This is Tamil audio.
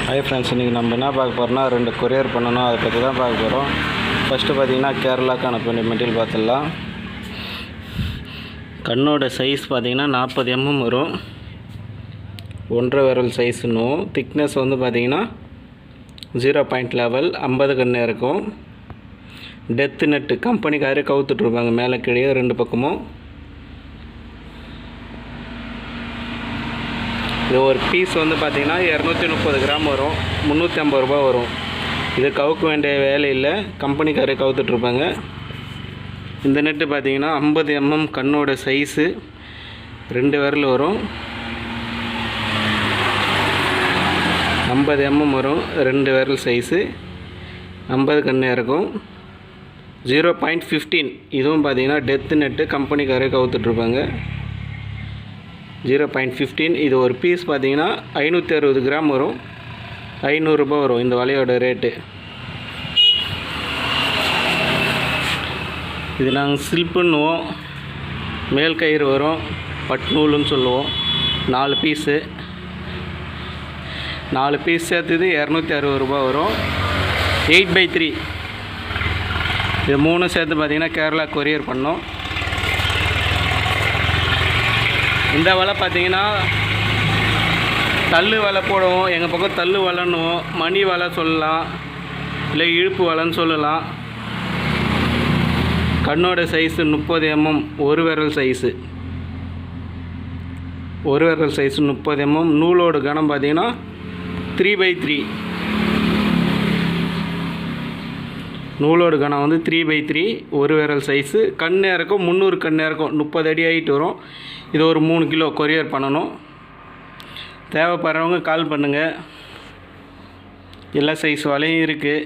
ஹாய் ஃப்ரெண்ட்ஸ், இன்றைக்கி நம்ம என்ன பார்க்க போகிறோம்னா ரெண்டு கொரியர் பண்ணணும், அதை பற்றி தான் பார்க்க போகிறோம். ஃபஸ்ட்டு பார்த்திங்கன்னா கேரளாக்கான மெட்டீரியல் பார்த்துடலாம். கண்ணோட சைஸ் பார்த்திங்கன்னா 40 mm வரும். 1.5 விரல் சைஸ்னும். திக்னஸ் வந்து பார்த்திங்கன்னா 0.11 50 கண்ணு இருக்கும். டெத்து நெட்டு கம்பெனிக்காரே கவுத்துட்ருப்பாங்க மேலே கீழே ரெண்டு பக்கமும். இது ஒரு பீஸ் வந்து பார்த்திங்கன்னா 230 கிராம் வரும், 350 ரூபா வரும். இது கவுக்க வேண்டிய வேலை இல்லை, கம்பெனிக்காரே கவுத்துட்ருப்பாங்க. இந்த நெட்டு பார்த்திங்கன்னா 50 mm கண்ணோட சைஸு, 2 விரல் வரும். 50 mm வரும், 2 விரல் சைஸு, 50 கண்ணு இருக்கும். 0.15 இதுவும் பார்த்திங்கன்னா டெத்து நெட்டு கம்பெனிக்காரே கவுத்துட்ருப்பாங்க. 0.15 இது ஒரு பீஸ் பார்த்திங்கன்னா 560 கிராம் வரும், 500 ரூபா வரும் இந்த வலையோட ரேட்டு. இது நாங்கள் சில்ப்புன்னுவோம். மேல் கயிறு வரும், பட்நூலுன்னு சொல்லுவோம். 4 பீஸு, 4 பீஸ் சேர்த்துது 260 ரூபா வரும். 8x3 இது 3 சேர்த்து பார்த்திங்கன்னா கேரளா கொரியர் பண்ணோம். இந்த வலை பார்த்திங்கன்னா தள்ளு வலை போடுவோம், எங்கள் பக்கம் தள்ளு வலைன்னுவோம். மணி வலை சொல்லலாம், இல்லை இழுப்பு வலைன்னு சொல்லலாம். கண்ணோட சைஸு 30 mm, ஒரு விரல் சைஸு, ஒரு விரல் சைஸு 30 mm. நூலோட கனம் பார்த்திங்கன்னா 3x3. நூலோட கனம் வந்து 3x3, ஒரு விரல் சைஸு. கண்ணு இறக்கும் 300 கண்ணு இறக்கும், 30 அடி ஆகிட்டு வரும். இது ஒரு 3 கிலோ கொரியர் பண்ணணும். தேவைப்படுறவங்க கால் பண்ணுங்கள். எல்லா சைஸ் வலையும் இருக்குது.